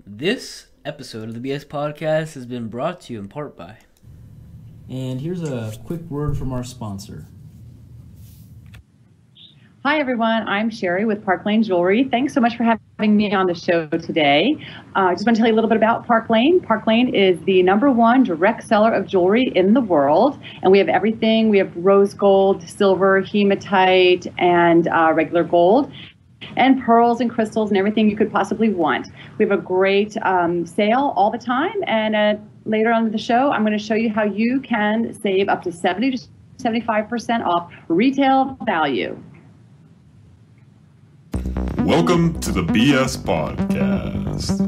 This episode of the BS Podcast has been brought to you in part by... And here's a quick word from our sponsor. Hi, everyone. I'm Sherry with Parklane Jewelry. Thanks so much for having me on the show today. I just want to tell you a little bit about Parklane. Parklane is the #1 direct seller of jewelry in the world. And we have everything. We have rose gold, silver, hematite, and regular gold, and pearls and crystals and everything you could possibly want. We have a great sale all the time. And later on in the show, I'm going to show you how you can save up to 70 to 75% off retail value. Welcome to the BS Podcast.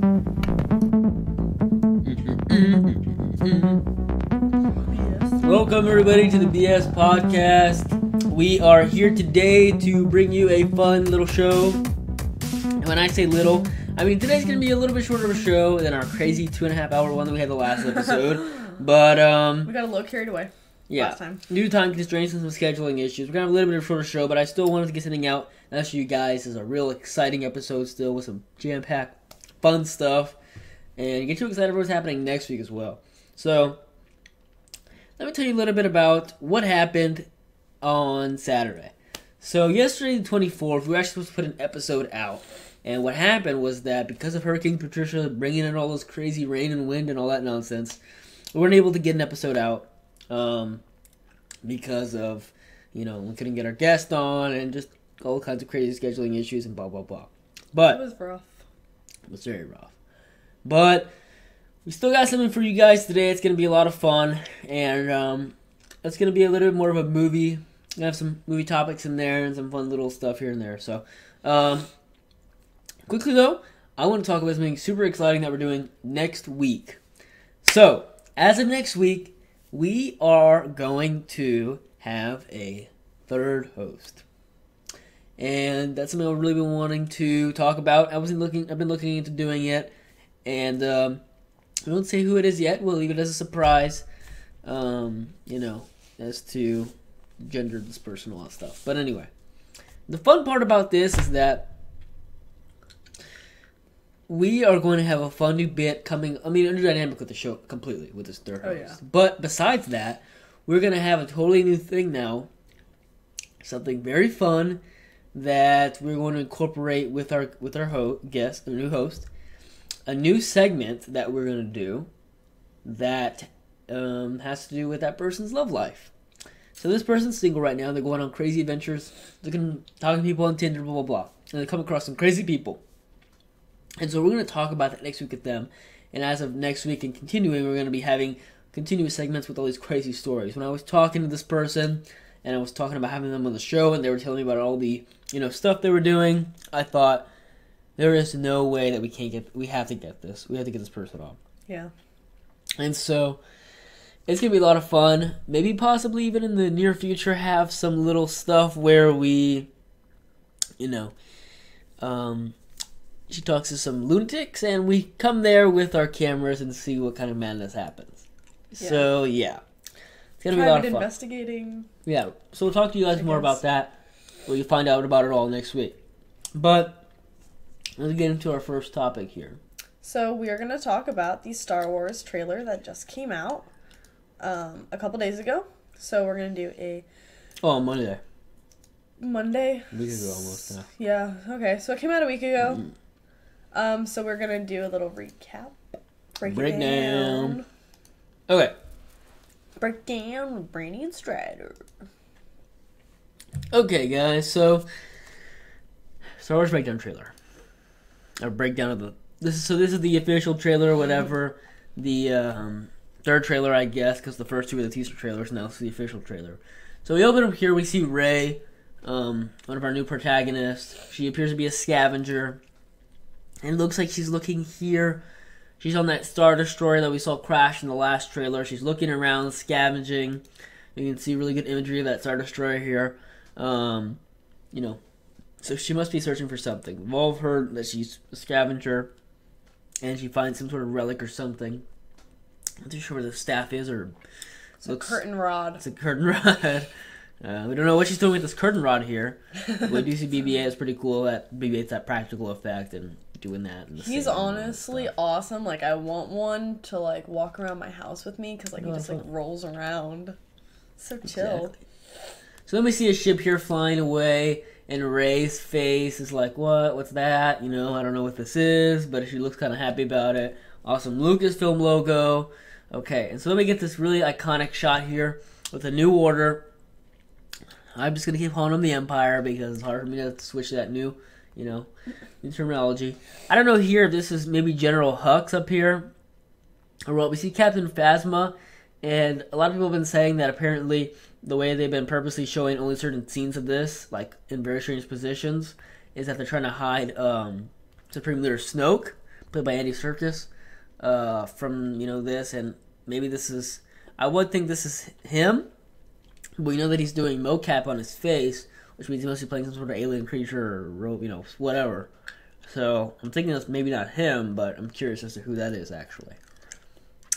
Welcome, everybody, to the BS Podcast. We are here today to bring you a fun little show. And when I say little, I mean today's going to be a little bit shorter of a show than our crazy 2.5 hour one that we had the last episode. But, we got a little carried away. Yeah, last time. Due to time constraints and some scheduling issues, we're going to have a little bit of a shorter show, but I still wanted to get something out. And that's for you guys. It's a real exciting episode still with some jam-packed fun stuff. And get you excited for what's happening next week as well. So, let me tell you a little bit about what happened on Saturday. So, yesterday the 24th, we were actually supposed to put an episode out. And what happened was that because of Hurricane Patricia bringing in all those crazy rain and wind and all that nonsense, we weren't able to get an episode out. Because of, we couldn't get our guest on and just all kinds of crazy scheduling issues and blah, blah, blah. But It was rough. it was very rough. But we still got something for you guys today. It's going to be a lot of fun. And it's going to be a little bit more of a movie. We're going to have some movie topics in there and some fun little stuff here and there. So, quickly though, I want to talk about something super exciting that we're doing next week. So, as of next week, we are going to have a third host. And that's something I've really been wanting to talk about. I've been looking into doing it. And we won't say who it is yet. We'll leave it as a surprise. As to gender this person, all that stuff. But anyway, the fun part about this is that we are going to have a fun new bit coming. I mean, a new dynamic with the show completely with this third host. Yeah. But besides that, we're going to have a totally new thing now. Something very fun that we're going to incorporate with our guest, our new host. A new segment that we're going to do that has to do with that person's love life. So this person's single right now. They're going on crazy adventures. They're talking to people on Tinder, blah, blah, blah. And they come across some crazy people. And so we're going to talk about that next week with them. And as of next week and continuing, we're going to be having continuous segments with all these crazy stories. When I was talking to this person, and I was talking about having them on the show, and they were telling me about all the, stuff they were doing, I thought, there is no way that we have to get this. We have to get this person on. Yeah. And so, it's going to be a lot of fun. Maybe possibly even in the near future have some little stuff where we, she talks to some lunatics, and we come there with our cameras and see what kind of madness happens. Yeah. So, yeah. It's going to be a lot of fun. Investigating. Yeah. So we'll talk to you guys more about that. We'll find out about it all next week. But let's get into our first topic here. So we are going to talk about the Star Wars trailer that just came out a couple days ago. So we're going to do a... Oh, Monday. Monday? A week ago almost, yeah. Yeah, okay. So it came out a week ago. So we're going to do a little recap. Breakdown. Okay. Breakdown with Brandy and Strider. Okay, guys. So, Star Wars breakdown trailer. A breakdown of this is the official trailer, or whatever. The third trailer, I guess, because the first two were the teaser trailers. Now it's the official trailer. So we open up here. We see Rey, one of our new protagonists. She appears to be a scavenger, and it looks like she's looking here. She's on that Star Destroyer that we saw crash in the last trailer. She's looking around, scavenging. You can see really good imagery of that Star Destroyer here. So she must be searching for something. We've all heard that she's a scavenger, and she finds some sort of relic or something. I'm not too sure where the staff is, or It's a curtain rod. It's a curtain rod. We don't know what she's doing with this curtain rod here. We do see BB-8 is pretty cool. That BB-8's that practical effect, and doing that. He's honestly awesome. Like, I want one to, like, walk around my house with me because, like, he just, like, rolls around. So chill. Exactly. So then we see a ship here flying away, and Rey's face is like, what? What's that? You know, I don't know what this is, but she looks kind of happy about it. Awesome Lucasfilm logo. Okay, and so then we get this really iconic shot here with a New Order. I'm just going to keep calling them the Empire because it's hard for me to switch to that new terminology. I don't know here if this is maybe General Hux up here or what. We see Captain Phasma, and a lot of people have been saying that apparently the way they've been purposely showing only certain scenes of this, like in very strange positions, is that they're trying to hide Supreme Leader Snoke, played by Andy Serkis, from this, and maybe this is. I would think this is him. We know that he's doing mocap on his face, which means he must be playing some sort of alien creature or, whatever. So I'm thinking that's maybe not him, but I'm curious as to who that is actually.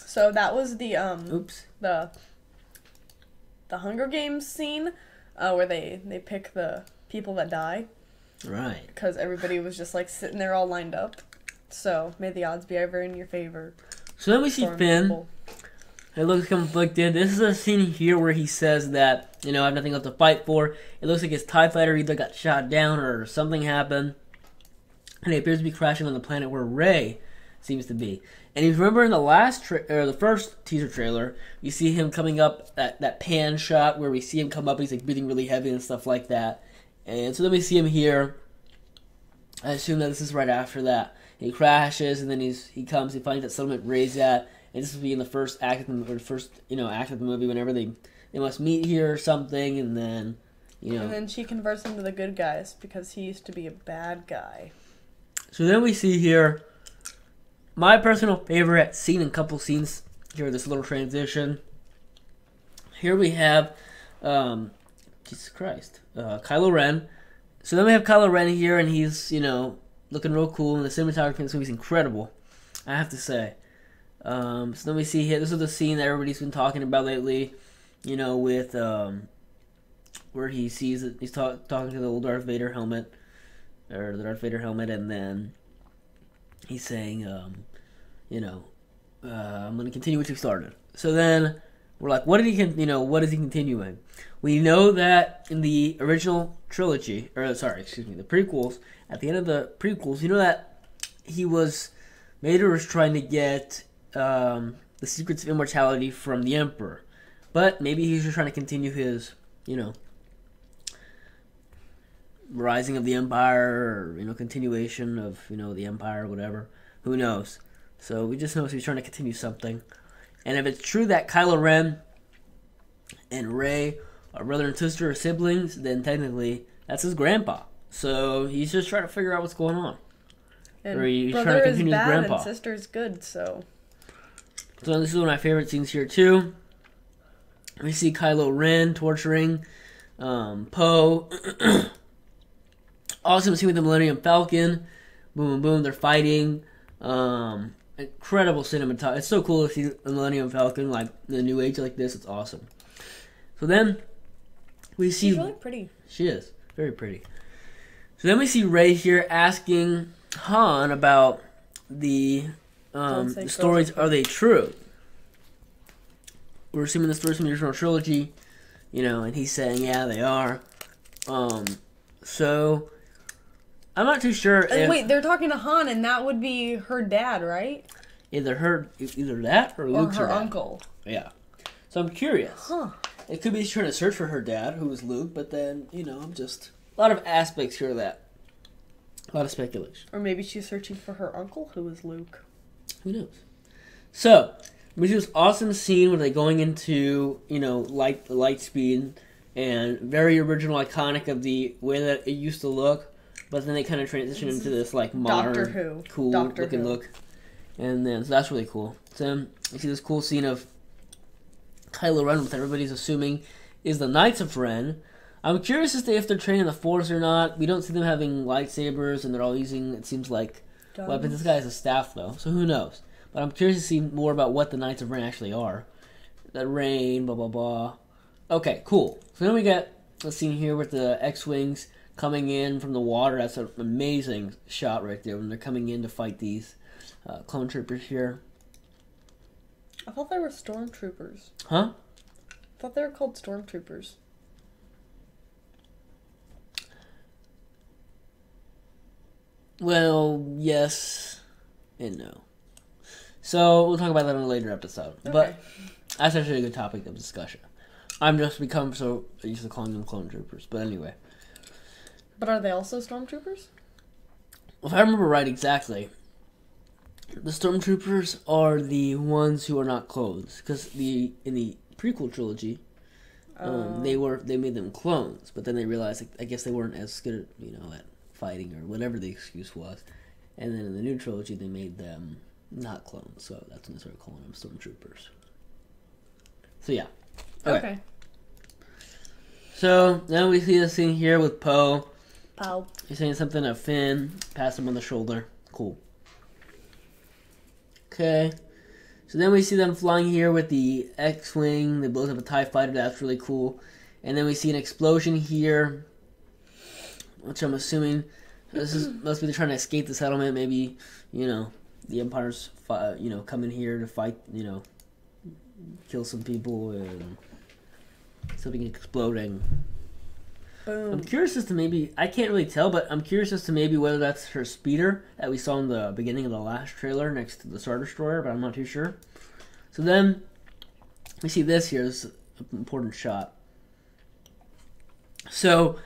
So that was the Hunger Games scene where they pick the people that die. Right. Because everybody was just like sitting there all lined up. So may the odds be ever in your favor. So then we see Finn. It looks conflicted. This is a scene here where he says that, I have nothing left to fight for. It looks like his TIE fighter either got shot down or something happened. And he appears to be crashing on the planet where Rey seems to be. And if you remember in the first teaser trailer, you see him coming up, that pan shot where we see him come up, he's like breathing really heavy and stuff like that. And so then we see him here. I assume that this is right after that. He crashes, and then he finds that settlement Rey's at. And this will be in the first act of the movie whenever they must meet here or something, and then And then she converts him to the good guys because he used to be a bad guy. So then we see here my personal favorite scene and couple scenes here, this little transition. Here we have Jesus Christ, Kylo Ren. So then we have Kylo Ren here, and he's looking real cool, and the cinematography in this movie is incredible, I have to say. So then we see here, this is the scene that everybody's been talking about lately, with where he sees it, he's talking to the old Darth Vader helmet, and then he's saying, I'm going to continue what you started. So then we're like, what is he continuing? We know that in the original trilogy, the prequels, at the end of the prequels, that Vader was trying to get the secrets of immortality from the Emperor. But maybe he's just trying to continue his, rising of the Empire, or, continuation of, the Empire or whatever. Who knows? So we just know he's trying to continue something. And if it's true that Kylo Ren and Rey are brother and sister or siblings, then technically that's his grandpa. So he's just trying to figure out what's going on. And or he's brother trying to is continue his bad grandpa. and sister is good, so... So this is one of my favorite scenes here too. We see Kylo Ren torturing Poe. Awesome scene with the Millennium Falcon. Boom, boom, they're fighting. Incredible cinematography. It's so cool to see the Millennium Falcon like in the New Age like this. It's awesome. So then we see... She's really pretty. She is. Very pretty. So then we see Rey here asking Han about the stories, are they true? We're assuming the stories from the original trilogy, and he's saying, yeah, they are. So I'm not too sure if... Wait, they're talking to Han, and that would be her dad, right? Either that or Luke's her dad. uncle. Yeah. So I'm curious. Huh. It could be she's trying to search for her dad, who was Luke, but then, I'm just... A lot of aspects here of that. A lot of speculation. Or maybe she's searching for her uncle, who is Luke. Who knows? So, we see this awesome scene where they're going into, light speed, and very original, iconic of the way that it used to look, but then they kind of transition into this, modern, cool looking look. And then, so that's really cool. So, you see this cool scene of Kylo Ren, which everybody's assuming is the Knights of Ren. I'm curious as to if they're training the Force or not. We don't see them having lightsabers, and they're all using, it seems like, weapons. This guy has a staff, though, so who knows? But I'm curious to see more about what the Knights of Ren actually are. That rain, blah, blah, blah. Okay, cool. So then we get a scene here with the X-Wings coming in from the water. That's an amazing shot right there when they're coming in to fight these clone troopers here. I thought they were stormtroopers. Huh? I thought they were called stormtroopers. Well, yes and no. So we'll talk about that in a later episode. Okay. But that's actually a good topic of discussion. I'm just become so used to calling them clone troopers. But anyway. But are they also stormtroopers? If I remember right exactly, the stormtroopers are the ones who are not clones. Because in the prequel trilogy, they made them clones. But then they realized, I guess they weren't as good at fighting or whatever the excuse was. And then in the new trilogy, they made them not clones. So that's when they started calling them stormtroopers. So yeah. Okay. So now we see this scene here with Poe. Pow. He's saying something to Finn. Pass him on the shoulder. Cool. Okay. So then we see them flying here with the X-Wing. They blows up a TIE fighter. That's really cool. And then we see an explosion here, which I'm assuming must be they're trying to escape the settlement. Maybe, the Empire's, coming here to fight, kill some people and something exploding. Boom. I'm curious as to maybe, I can't really tell, but I'm curious as to maybe whether that's her speeder that we saw in the beginning of the last trailer next to the Star Destroyer, but I'm not too sure. So then, we see this here, this is an important shot. So,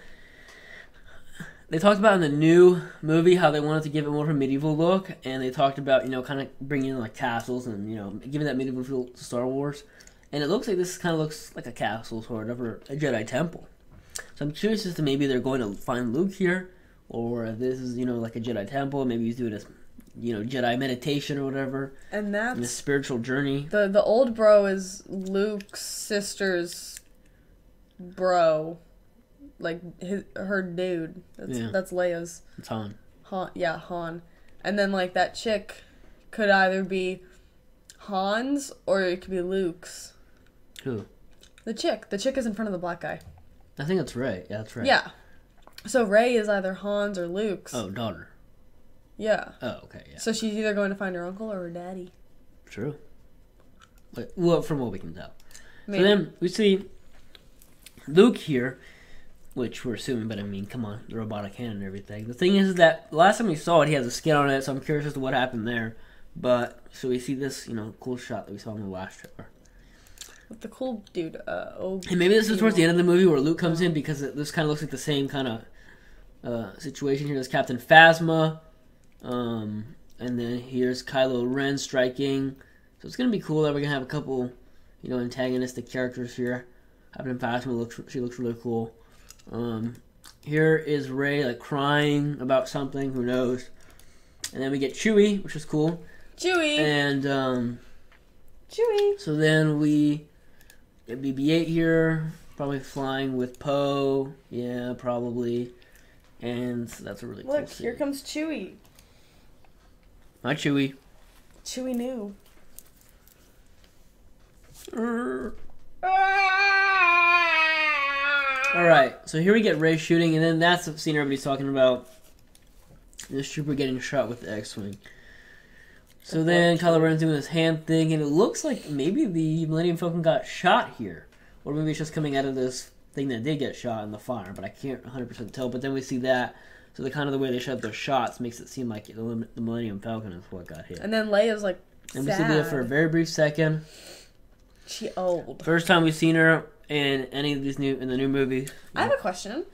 they talked about in the new movie how they wanted to give it more of a medieval look, and they talked about, kind of bringing in like castles and, giving that medieval feel to Star Wars. And it looks like this kind of looks like a castle sort of, or a Jedi temple. So I'm curious as to maybe they're going to find Luke here, or if this is, like a Jedi temple, maybe he's doing this, Jedi meditation or whatever. And that's... a spiritual journey. The old bro is Luke's sister's bro. Like, her dude. That's Leia's. It's Han. Han. And then, like, that chick could either be Han's or it could be Luke's. Who? The chick. The chick is in front of the black guy. I think that's Rey. Yeah, that's right. Yeah. So Rey is either Han's or Luke's. Oh, daughter. Yeah. Oh, okay, yeah. So she's either going to find her uncle or her daddy. True. Well, from what we can tell. Maybe. So then we see Luke here, which we're assuming, but I mean, come on, the robotic hand and everything. The thing is that the last time we saw it, he has a skin on it, so I'm curious as to what happened there. But, so we see this, cool shot that we saw in the last trailer. With the cool dude, and maybe this is towards the end of the movie where Luke comes in, because this kind of looks like the same kind of situation here. There's Captain Phasma, and then here's Kylo Ren striking. So it's going to be cool that we're going to have a couple, antagonistic characters here. Captain Phasma, she looks really cool. Here is Rey, like, crying about something, who knows. And then we get Chewie, which is cool. Chewie! And, Chewie! So then we get BB-8 here, probably flying with Poe. Yeah, probably. And that's a really cool Look, scene. here comes Chewie. Hi, Chewie. Chewie knew. Alright, so here we get Rey shooting, and then that's the scene everybody's talking about. This trooper getting shot with the X-Wing. So then Kylo Ren's doing this hand thing, and it looks like maybe the Millennium Falcon got shot here. Or maybe it's just coming out of this thing that did get shot in the fire, but I can't 100% tell. But then we see that, so the way they shot their shots makes it seem like the Millennium Falcon is what got hit. And then Leia's like, and sad. we see that for a very brief second. She old. First time we've seen her in any of these in the new movies. I have a question.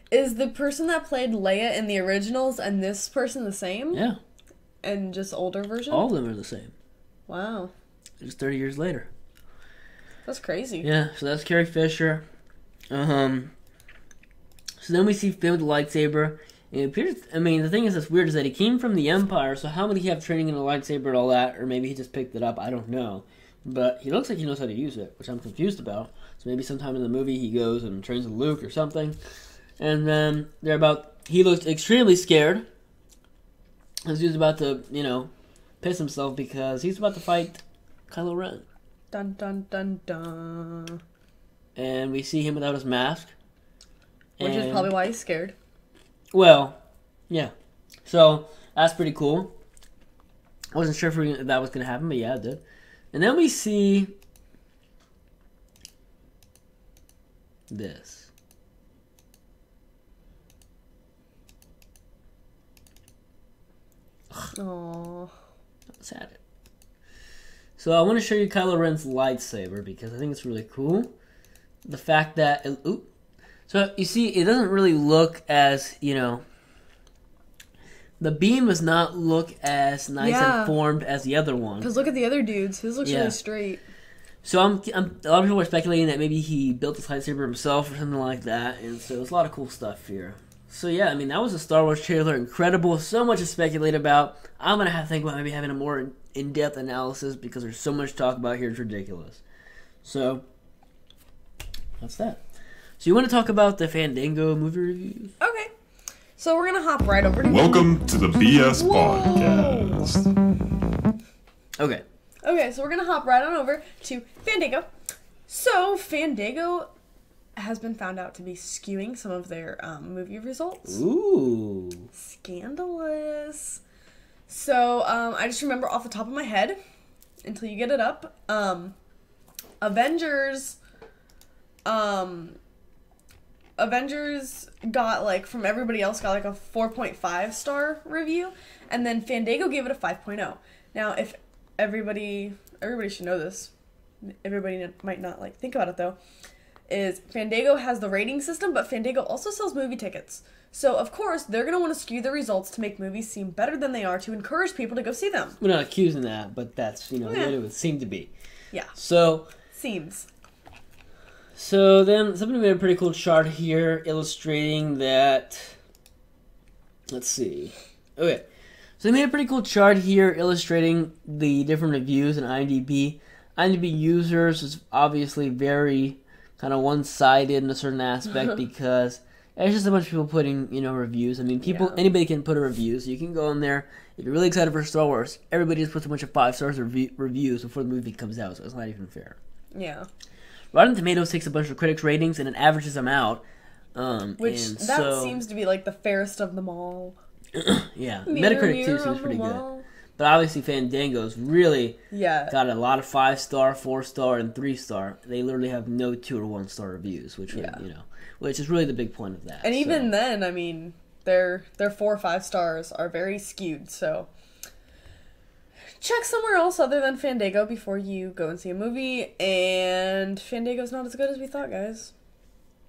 Is the person that played Leia in the originals and this person the same? Yeah. And just older version? All of them are the same. Wow. Just 30 years later. That's crazy. Yeah, so that's Carrie Fisher. So then we see Finn with the lightsaber. And it appears, the thing is that's weird is that he came from the Empire, so how would he have training in a lightsaber and all that? Or maybe he just picked it up, I don't know. But he looks like he knows how to use it, which I'm confused about. So maybe sometime in the movie he goes and trains with Luke or something. And then he looks extremely scared. Because he's about to, piss himself because he's about to fight Kylo Ren. Dun dun dun dun. And we see him without his mask. Which is probably why he's scared. Well, yeah. So that's pretty cool. I wasn't sure if that was going to happen, but yeah, it did. And then we see this. Aww. Sad. So I want to show you Kylo Ren's lightsaber because I think it's really cool. The fact that so you see, it doesn't really look as the beam does not look as nice and formed as the other one. Because look at the other dudes. His looks really straight. So a lot of people are speculating that maybe he built this lightsaber himself or something like that, and so there's a lot of cool stuff here. So yeah, I mean, that was a Star Wars trailer, incredible, so much to speculate about. I'm going to have to think about maybe having a more in-depth analysis because there's so much to talk about here, it's ridiculous. So, that's that. So you want to talk about the Fandango movie reviews? Okay. So we're going to hop right over to... Welcome to the BS Podcast. Okay. Okay, so we're going to hop right on over to Fandango. So, Fandango has been found out to be skewing some of their movie results. Ooh. Scandalous. So, I just remember off the top of my head, until you get it up, Avengers got, like, from everybody else, got, like, a 4.5 star review, and then Fandango gave it a 5.0. Now, if everybody should know this, everybody might not, like, think about it, though, is Fandango has the rating system, but Fandango also sells movie tickets. So, of course, they're going to want to skew the results to make movies seem better than they are to encourage people to go see them. We're not accusing that, but that's, what it would seem to be. Yeah. So... Seems. So then, somebody made a pretty cool chart here illustrating that... Let's see. Okay. So they made a pretty cool chart here illustrating the different reviews in IMDb. IMDb users is obviously very kind of one-sided in a certain aspect because it's just a bunch of people putting, reviews. I mean, anybody can put a review, so you can go in there. If you're really excited for Star Wars, everybody just puts a bunch of 5 stars reviews before the movie comes out, so it's not even fair. Yeah. Rotten Tomatoes takes a bunch of critics' ratings and it averages them out. Seems to be like the fairest of them all. Yeah, Metacritic too seems pretty good. But obviously Fandango's really got a lot of 5-star, 4-star, and 3-star. They literally have no 2 or 1-star reviews, which which is really the big point of that. And even then, I mean, their 4 or 5 stars are very skewed, so check somewhere else other than Fandango before you go and see a movie, and Fandango's not as good as we thought, guys.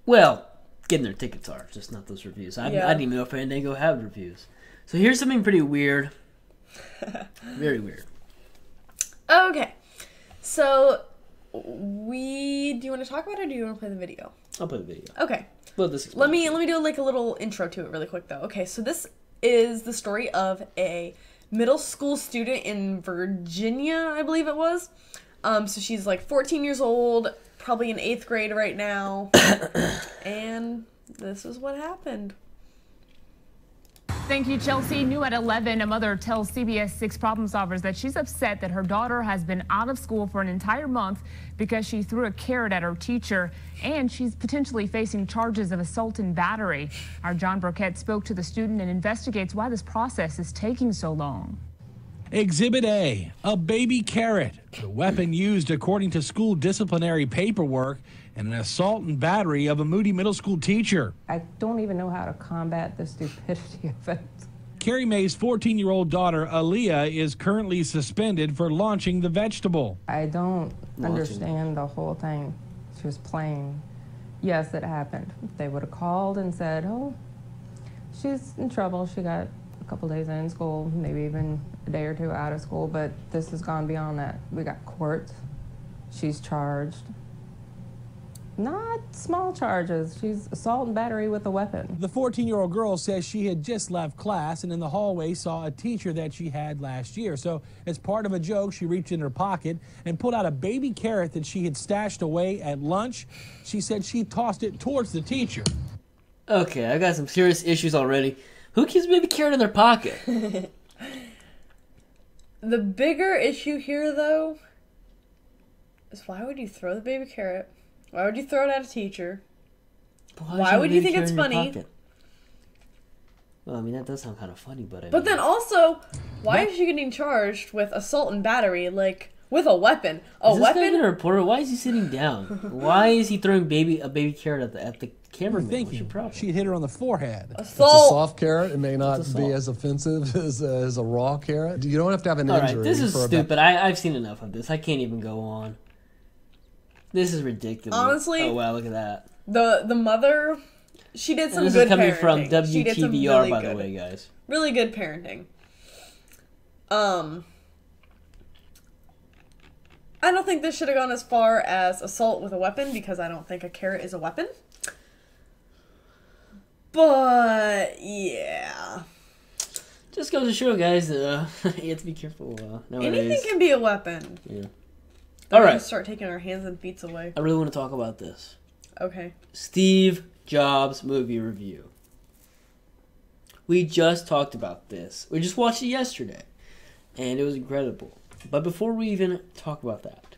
Well, getting their tickets are, just not those reviews. I didn't even know Fandango had reviews. So here's something pretty weird. Very weird. Okay. So, do you want to talk about it or do you want to play the video? I'll play the video. Okay. Well, let me do like a little intro to it really quick though. Okay, so this is the story of a middle school student in Virginia, I believe it was. So she's like 14 years old, probably in 8th grade right now. And this is what happened. Thank you, Chelsea. New at 11, a mother tells CBS 6 Problem Solvers that she's upset that her daughter has been out of school for an entire month because she threw a carrot at her teacher, and she's potentially facing charges of assault and battery. Our John Burkett spoke to the student and investigates why this process is taking so long. Exhibit A, a baby carrot, the weapon used according to school disciplinary paperwork, and an assault and battery of a Moody Middle School teacher. I don't even know how to combat the stupidity of it. Carrie Mae's 14-year-old daughter, Aaliyah, is currently suspended for launching the vegetable. I don't understand the whole thing. She was playing. Yes, it happened. They would have called and said, oh, she's in trouble. She got a couple days in school, maybe even a day or 2 out of school, but this has gone beyond that. We got court. She's charged. Not small charges. She's assault and battery with a weapon. The 14-year-old girl says she had just left class and in the hallway saw a teacher that she had last year. So as part of a joke, she reached in her pocket and pulled out a baby carrot that she had stashed away at lunch. She said she tossed it towards the teacher. Okay, I got some serious issues already. Who keeps a baby carrot in their pocket? The bigger issue here, though, is why would you throw the baby carrot? Why would you throw it at a teacher? Why would you think it's funny? Why would you throw a baby carrot in your pocket? Why would you throw a baby carrot in your pocket? Why would you throw a baby carrot in your pocket? Why would you throw a baby carrot in your pocket? Why would you throw it at a teacher? Why would you think it's funny? Well, I mean, that does sound kind of funny, but But then also, why is she getting charged with assault and battery, like, with a weapon? Is this guy gonna report her? Why is he sitting down? Why is he throwing a baby carrot at the cameraman? What's your problem? She hit her on the forehead. It's a soft carrot. It may not be as offensive as a raw carrot. You don't have to have an injury. All right, this is stupid. I've seen enough of this. I can't even go on. This is ridiculous. Honestly, oh wow, look at that. The mother, she did some this good is coming parenting. from She did some WTVR, really by good, the way, guys. Really good parenting. I don't think this should have gone as far as assault with a weapon because I don't think a carrot is a weapon. But yeah, just goes to show, guys. You have to be careful nowadays. Anything can be a weapon. Yeah. All right. Start taking our hands and feet away. I really want to talk about this. Okay. Steve Jobs movie review. We just talked about this. We just watched it yesterday, and it was incredible. But before we even talk about that,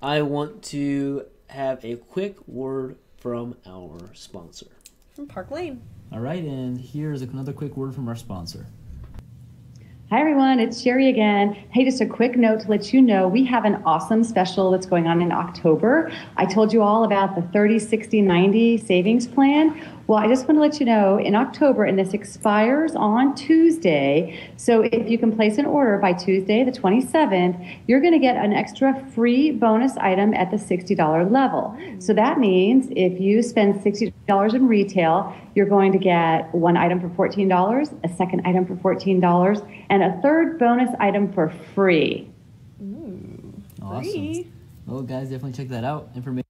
I want to have a quick word from our sponsor. From Parklane. All right, and here's another quick word from our sponsor. Hi everyone, it's Sherry again. Hey, just a quick note to let you know we have an awesome special that's going on in October. I told you all about the 30, 60, 90 savings plan. Well, I just want to let you know in October, and this expires on Tuesday. So if you can place an order by Tuesday, the 27th, you're going to get an extra free bonus item at the $60 level. So that means if you spend $60 in retail, you're going to get one item for $14, a second item for $14, and a third bonus item for free. Awesome. Free. Well, guys, definitely check that out. Information.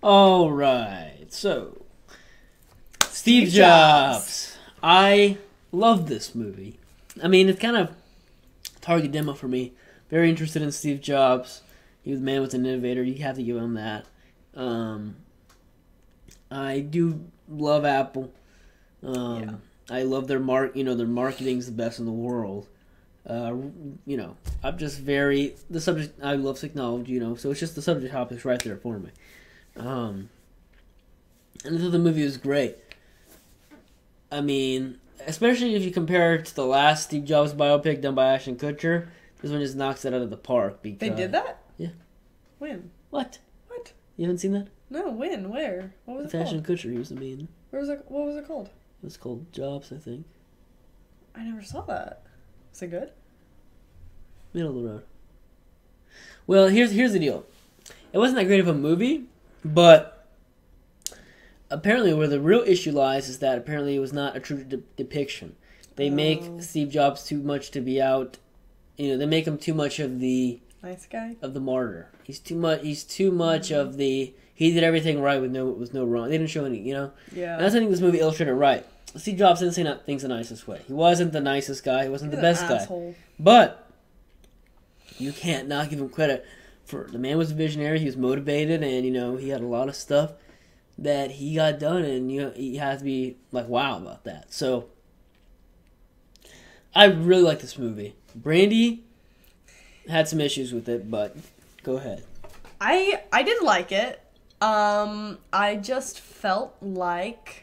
All right, so Steve Jobs. I love this movie. I mean, it's kind of target demo for me. Very interested in Steve Jobs. He was a man, was an innovator. You have to give him that. I do love Apple. I love their their marketing's the best in the world. I'm just the subject. I love technology, so it's just the subject topics right there for me. And I thought the movie was great. I mean, especially if you compare it to the last Steve Jobs biopic done by Ashton Kutcher, this one just knocks it out of the park. Because, they did that? Yeah. When? What? What? You haven't seen that? No, when? Where? What was it called? Ashton Kutcher, he was the main. What was it called? It was called Jobs, I think. I never saw that. Is it good? Middle of the road. Well, here's the deal. It wasn't that great of a movie, but apparently where the real issue lies is that apparently it was not a true depiction. They make Steve Jobs too much to be out. They make him too much of the nice guy, of the martyr. He's too much of the he did everything right with no wrong. They didn't show any, Yeah. And that's I think this movie illustrated right. Steve Jobs didn't say things the nicest way. He wasn't the nicest guy. He wasn't the best guy. But you can't not give him credit for the man was a visionary. He was motivated, and he had a lot of stuff that he got done, and you have to be like wow about that. So I really like this movie. Brandy had some issues with it, but go ahead. I did like it. I just felt like.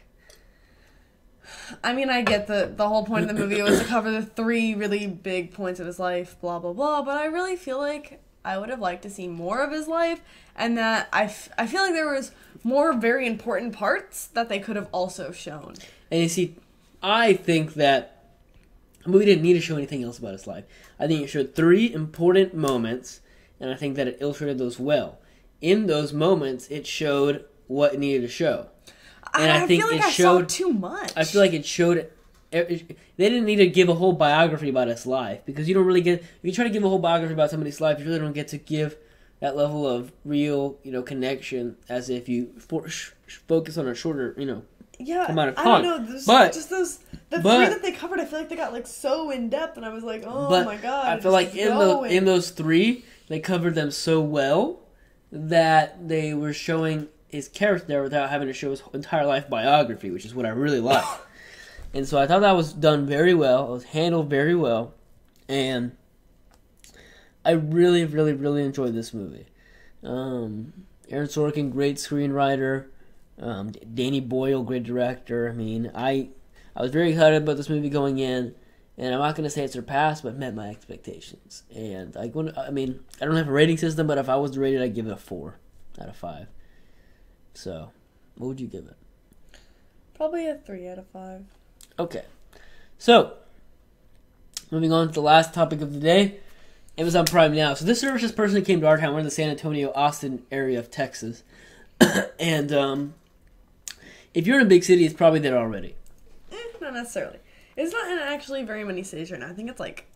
I mean, I get the whole point of the movie was to cover the 3 really big points of his life, blah, blah, blah, but I really feel like I would have liked to see more of his life, and that I feel like there was more very important parts that they could have also shown. And you see, I think that the movie didn't need to show anything else about his life. I think it showed 3 important moments, and I think that it illustrated those well. In those moments, it showed what it needed to show. And I think feel like it I showed saw too much. I feel like it showed. They didn't need to give a whole biography about his life because you don't really get. If you try to give a whole biography about somebody's life, you really don't get to give that level of real, connection as if you focus on a shorter, amount of time. I don't know. But just the 3 that they covered, I feel like they got like so in depth, and I was like, oh my god. I feel like in those 3, they covered them so well that they were showing his character there without having to show his entire life biography, which is what I really like. And so I thought that was done very well. It was handled very well. And I really, really, really enjoyed this movie. Aaron Sorkin, great screenwriter. Danny Boyle, great director. I mean, I was very excited about this movie going in, and I'm not going to say it surpassed, but met my expectations. And I don't have a rating system, but if I was to rate it, I'd give it a 4 out of 5. So, what would you give it? Probably a 3 out of 5. Okay. So, moving on to the last topic of the day, Amazon Prime Now. So this service just personally came to our town. We're in the San Antonio, Austin area of Texas. And if you're in a big city, it's probably there already. Not necessarily. It's not in actually very many cities right now. I think it's like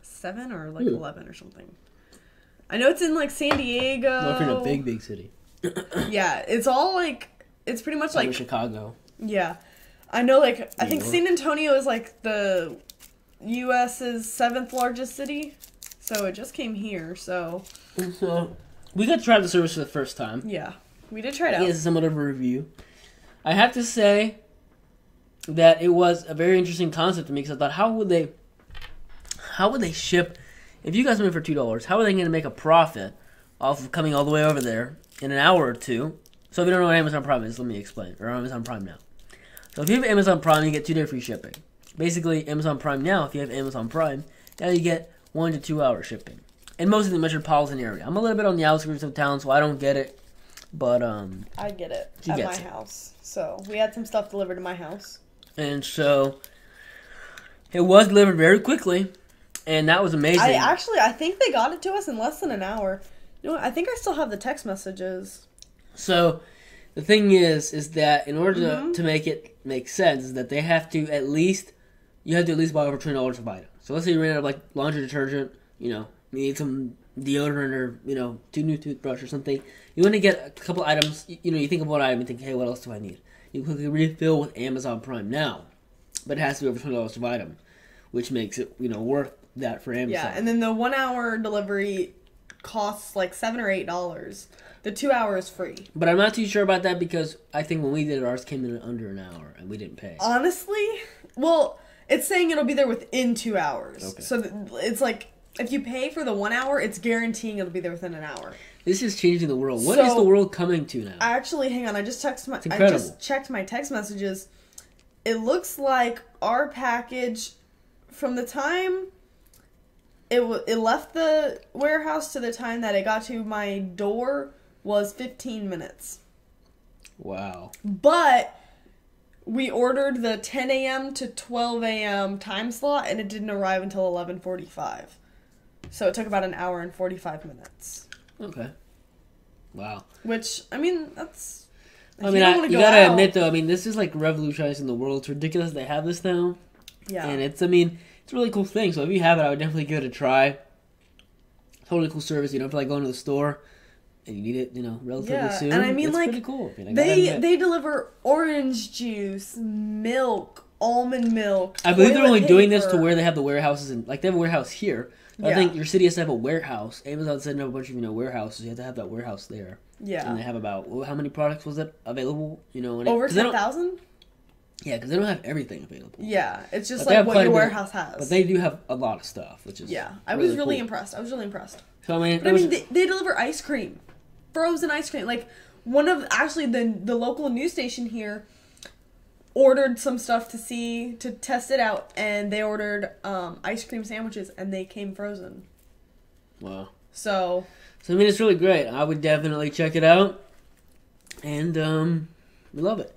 7 or like 11 or something. I know it's in like San Diego. Well, if you're in a big city. Yeah, it's all like, it's pretty much like Chicago. Yeah. I know, like, I think San Antonio is like the U.S.'s 7th largest city. So it just came here, so. So, we got to try the service for the first time. Yeah. We did try it out. It's somewhat of a review. I have to say that it was a very interesting concept to me because I thought, how would they ship, if you guys went for $2, how are they going to make a profit off of coming all the way over there in an hour or two? So if you don't know what Amazon Prime is, let me explain. Or Amazon Prime Now. So if you have Amazon Prime, you get 2 day free shipping. Basically, Amazon Prime Now, if you have Amazon Prime, now you get 1 to 2 hour shipping. In most of the metropolitan area. I'm a little bit on the outskirts of town, so I don't get it. But, I get it at my house. So, we had some stuff delivered to my house. And so, it was delivered very quickly. And that was amazing. I think they got it to us in less than an hour. You know what? I think I still have the text messages. So, the thing is that in order to make it make sense, is that they have to at least, you have to at least buy over $20 of items. So, let's say you ran out of, like, laundry detergent, you need some deodorant or, 2 new toothbrushes or something. You want to get a couple items, you think of one item and think, hey, what else do I need? You quickly refill with Amazon Prime Now. But it has to be over $20 of item, which makes it, worth that for Amazon. Yeah, and then the 1 hour delivery costs like $7 or $8. The 2 hour is free. But I'm not too sure about that because I think when we did it, ours came in under an hour and we didn't pay. Honestly, well, it's saying it'll be there within 2 hours. Okay. So it's like, if you pay for the 1 hour, it's guaranteeing it'll be there within an hour. This is changing the world. What is the world coming to now? Actually, hang on. I just checked my text messages. It looks like our package, from the time it left the warehouse to the time that it got to my door, was 15 minutes. Wow. But we ordered the 10 a.m. to 12 a.m. time slot, and it didn't arrive until 11:45. So it took about an hour and 45 minutes. Okay. Wow. Which, I mean, that's... you gotta admit, though, this is like revolutionizing the world. It's ridiculous they have this now. Yeah. And it's a really cool thing. So if you have it, I would definitely give it a try. Totally cool service. You don't feel like going to the store. And you need it, relatively soon. And it's like, pretty cool. They deliver orange juice, milk, almond milk. I believe they're only doing this to where they have the warehouses, and like they have a warehouse here. I think your city has to have a warehouse. Amazon's setting up a bunch of warehouses. You have to have that warehouse there. Yeah. And they have about how many products was it available? Over 10,000. Yeah, because they don't have everything available. Yeah, it's just like what your warehouse has. But they do have a lot of stuff, which is I was really impressed. So they deliver ice cream, frozen ice cream. Like the local news station here ordered some stuff to test it out, and they ordered ice cream sandwiches, and they came frozen. Wow. So it's really great. I would definitely check it out, and we love it.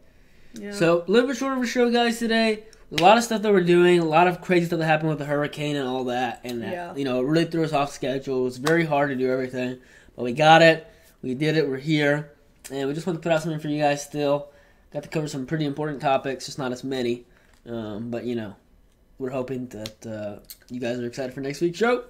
Yeah. So a little bit shorter of a show, guys, today. A lot of stuff that we're doing, a lot of crazy stuff that happened with the hurricane and all that, and that, it really threw us off schedule. It was very hard to do everything, but we got it. We did it. We're here, and we just want to put out something for you guys still. Got to cover some pretty important topics, just not as many. But, we're hoping that you guys are excited for next week's show.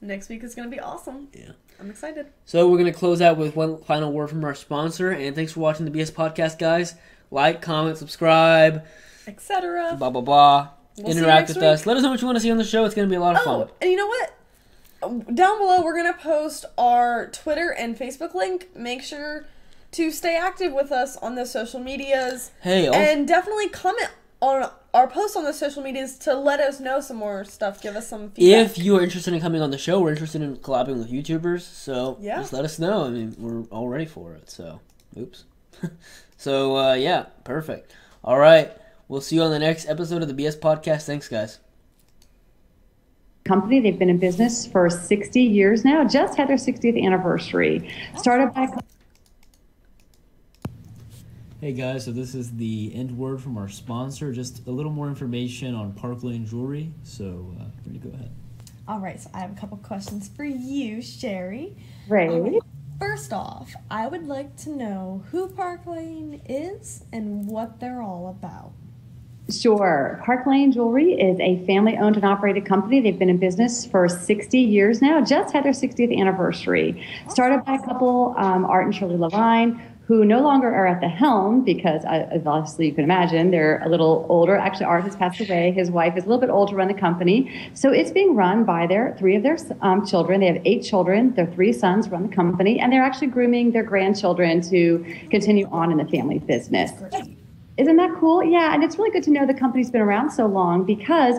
Next week is going to be awesome. Yeah. I'm excited. So we're going to close out with one final word from our sponsor. And thanks for watching the BS Podcast, guys. Like, comment, subscribe. Etc. Blah, blah, blah. We'll Interact with us. Let us know what you want to see on the show. It's going to be a lot of fun. And you know what? Down below, we're going to post our Twitter and Facebook link. Make sure to stay active with us on the social medias. And definitely comment on our posts on the social medias to let us know some more stuff. Give us some feedback. If you are interested in coming on the show, we're interested in collabing with YouTubers. So just let us know. We're all ready for it. So, oops. So, yeah, perfect. All right. We'll see you on the next episode of the BS Podcast. Thanks, guys. Company. They've been in business for 60 years now, just had their 60th anniversary. Started by... Hey guys, so this is the end word from our sponsor. Just a little more information on Parklane Jewelry. So, ready to go ahead. All right, so I have a couple questions for you, Sherry. Right. First off, I would like to know who Parklane is and what they're all about. Sure. Parklane Jewelry is a family-owned and operated company. They've been in business for 60 years now, just had their 60th anniversary. Started by a couple, Art and Shirley Levine, who no longer are at the helm because, obviously, you can imagine, they're a little older. Actually, Art has passed away. His wife is a little bit old to run the company. So it's being run by three of their children. They have 8 children. Their 3 sons run the company, and they're actually grooming their grandchildren to continue on in the family business. Isn't that cool? Yeah, and it's really good to know the company's been around so long because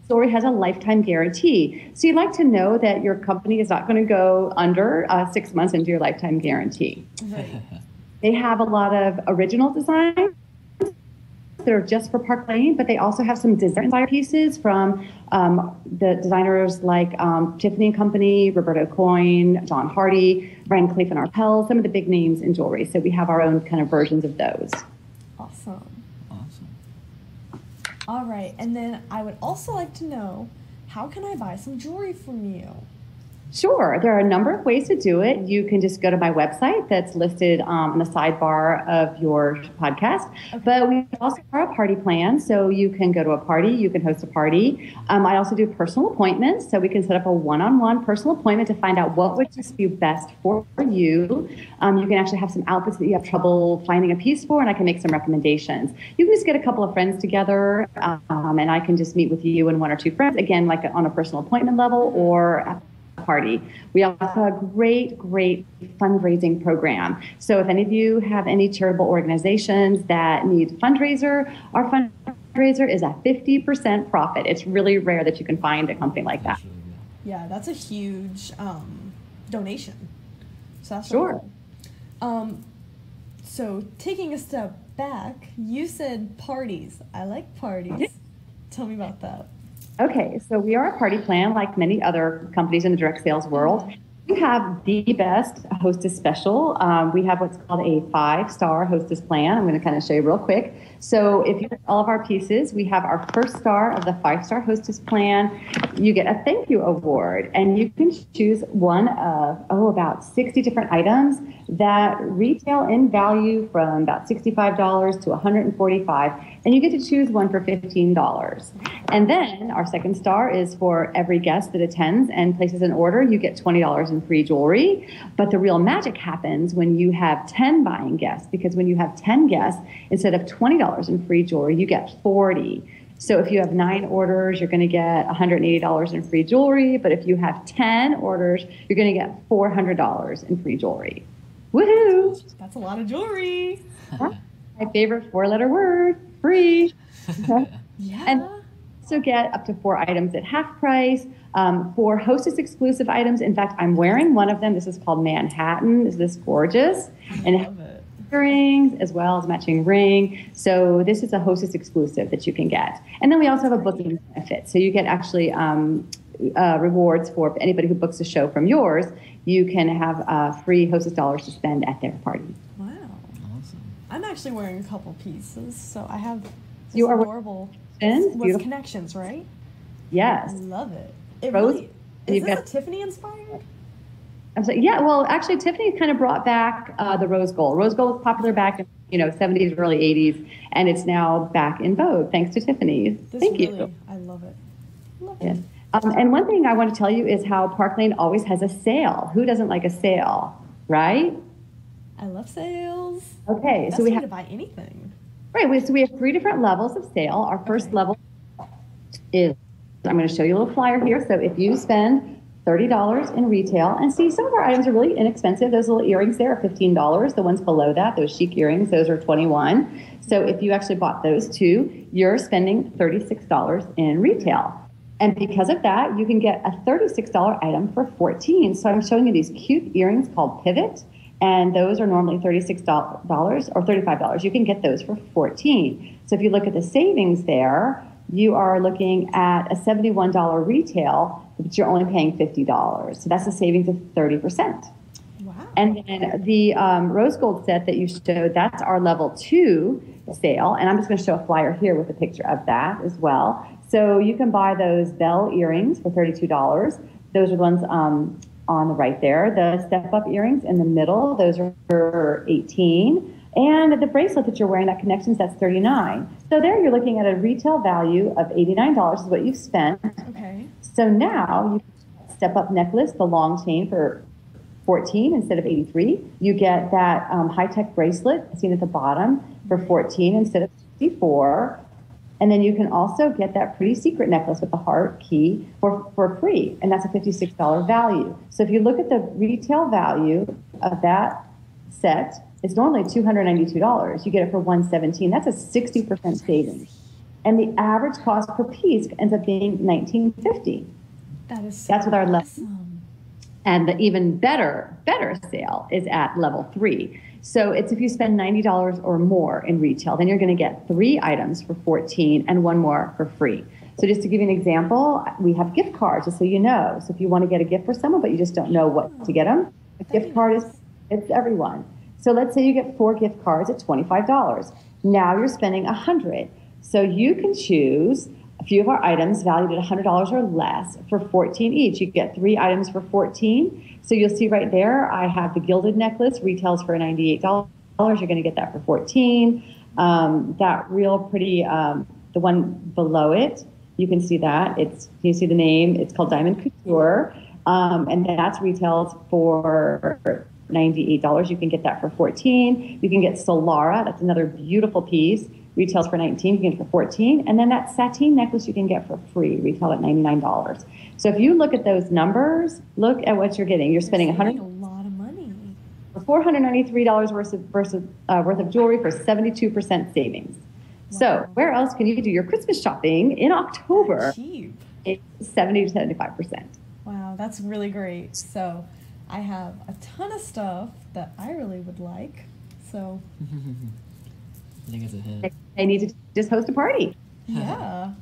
Jewelry has a lifetime guarantee. So you'd like to know that your company is not going to go under 6 months into your lifetime guarantee. Right. They have a lot of original designs that are just for Parklane, but they also have some design-inspired pieces from the designers like Tiffany & Company, Roberto Coin, John Hardy, Van Cleef & Arpels, some of the big names in jewelry. So we have our own kind of versions of those. Awesome. All right, and then I would also like to know, how can I buy some jewelry from you? Sure. There are a number of ways to do it. You can just go to my website that's listed on the sidebar of your podcast. Okay. But we also have a party plan. So you can go to a party. You can host a party. I also do personal appointments. So we can set up a one-on-one personal appointment to find out what would just be best for you. You can actually have some outfits that you have trouble finding a piece for, and I can make some recommendations. You can just get a couple of friends together, and I can just meet with you and 1 or 2 friends, again, like on a personal appointment level or party. We also have a great fundraising program. So if any of you have any charitable organizations that need fundraiser, our fundraiser is a 50% profit. It's really rare that you can find a company like that. Yeah, that's a huge donation. So that's sure. Really cool. So taking a step back, you said parties. I like parties. Tell me about that. Okay, so we are a party plan like many other companies in the direct sales world. We have the best hostess special. We have what's called a 5-star hostess plan. I'm going to kind of show you real quick. So if you have all of our pieces, we have our first star of the 5-star hostess plan. You get a thank you award, and you can choose one of, about 60 different items that retail in value from about $65 to $145, and you get to choose one for $15. And then our second star is for every guest that attends and places an order, you get $20 in free jewelry. But the real magic happens when you have 10 buying guests, because when you have 10 guests, instead of $20 in free jewelry, you get 40. So if you have 9 orders, you're going to get $180 in free jewelry. But if you have 10 orders, you're going to get $400 in free jewelry. Woohoo! That's a lot of jewelry. My favorite 4-letter word, free. Yeah. And also get up to 4 items at half price. 4 hostess exclusive items. In fact, I'm wearing one of them. This is called Manhattan. Is this gorgeous? And it has earrings as well as matching ring. So this is a hostess exclusive that you can get. And then we also have a booking benefit. So you get actually rewards for anybody who books a show from yours. You can have free hostess dollars to spend at their party. Wow. Awesome. I'm actually wearing a couple pieces. So I have this adorable with connections, right? Yes. I love it. Is this a Tiffany inspired? I'm sorry, yeah, well, actually, Tiffany kind of brought back the rose gold. Rose gold was popular back in 70s, early 80s, and it's now back in vogue thanks to Tiffany. Thank you. I love it. Yes. And one thing I want to tell you is how Parklane always has a sale. Who doesn't like a sale, right? I love sales. Okay, so we have to buy anything. Right, so we have 3 different levels of sale. Our first level is, I'm going to show you a little flyer here. So if you spend $30 in retail, and see, some of our items are really inexpensive. Those little earrings there are $15. The ones below that, those chic earrings, those are $21. So if you actually bought those 2, you're spending $36 in retail. And because of that, you can get a $36 item for $14. So I'm showing you these cute earrings called Pivot, And those are normally $36 or $35. You can get those for $14. So if you look at the savings there, you are looking at a $71 retail, but you're only paying $50. So that's a savings of 30%. Wow. And then the rose gold set that you showed, that's our level 2 sale. And I'm just going to show a flyer here with a picture of that as well. So you can buy those bell earrings for $32. Those are the ones on the right there. The step-up earrings in the middle, those are for $18. And the bracelet that you're wearing, that connections, that's $39. So there you're looking at a retail value of $89 is what you've spent. Okay. So now you step-up necklace, the long chain for $14 instead of $83. You get that high-tech bracelet seen at the bottom for $14 instead of $64. And then you can also get that pretty secret necklace with the heart key for free, and that's a $56 value. So if you look at the retail value of that set, it's normally $292. You get it for $117. That's a 60% savings. And the average cost per piece ends up being $19.50. That's with our level. And the even better sale is at level 3. So it's if you spend $90 or more in retail, then you're going to get 3 items for $14 and 1 more for free. So just to give you an example, we have gift cards, just so you know. So if you want to get a gift for someone, but you just don't know what to get them, a gift card is it's everyone. So let's say you get 4 gift cards at $25. Now you're spending $100. So you can choose a few of our items valued at $100 or less for $14 each. You get 3 items for $14. So you'll see right there, I have the gilded necklace, retails for $98. You're going to get that for $14. That real pretty, the one below it, you can see that. You see the name, it's called Diamond Couture. And that's retails for $98. You can get that for $14. You can get Solara, that's another beautiful piece. Retails for $19, you can get it for $14. And then that sateen necklace you can get for free, retail at $99. So if you look at those numbers, look at what you're getting. You're spending a lot of money. $493 worth of jewelry for 72% savings. Wow. So where else can you do your Christmas shopping in October? Cheap. It's 70 to 75%. Wow, that's really great. So I have a ton of stuff that I really would like. So I think it's a hit. They need to just host a party. Yeah.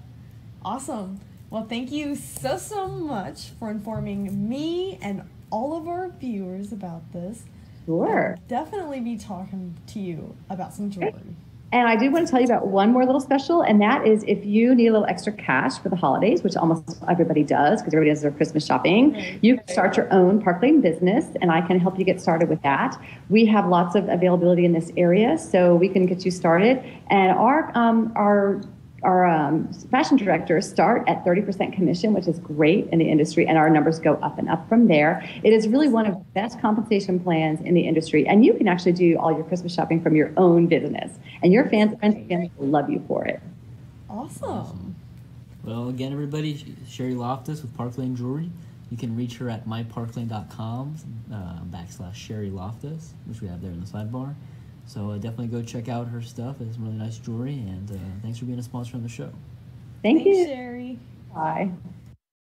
Awesome. Well, thank you so much for informing me and all of our viewers about this. Sure. I'll definitely be talking to you about some jewelry. And I do want to tell you about one more little special, and that is if you need a little extra cash for the holidays, which almost everybody does because everybody does their Christmas shopping, you can start your own Parklane business, and I can help you get started with that. We have lots of availability in this area, so we can get you started. And our fashion directors start at 30% commission, which is great in the industry, and our numbers go up and up from there. It is really one of the best compensation plans in the industry, and you can actually do all your Christmas shopping from your own business, and your fans and family will love you for it. Awesome. Well, again, everybody, Sherry Loftus with Parklane Jewelry. You can reach her at myparklane.com /Sherry Loftus, which we have there in the sidebar. So definitely go check out her stuff. It's really nice jewelry, and thanks for being a sponsor on the show. Thanks, Sherry. Bye.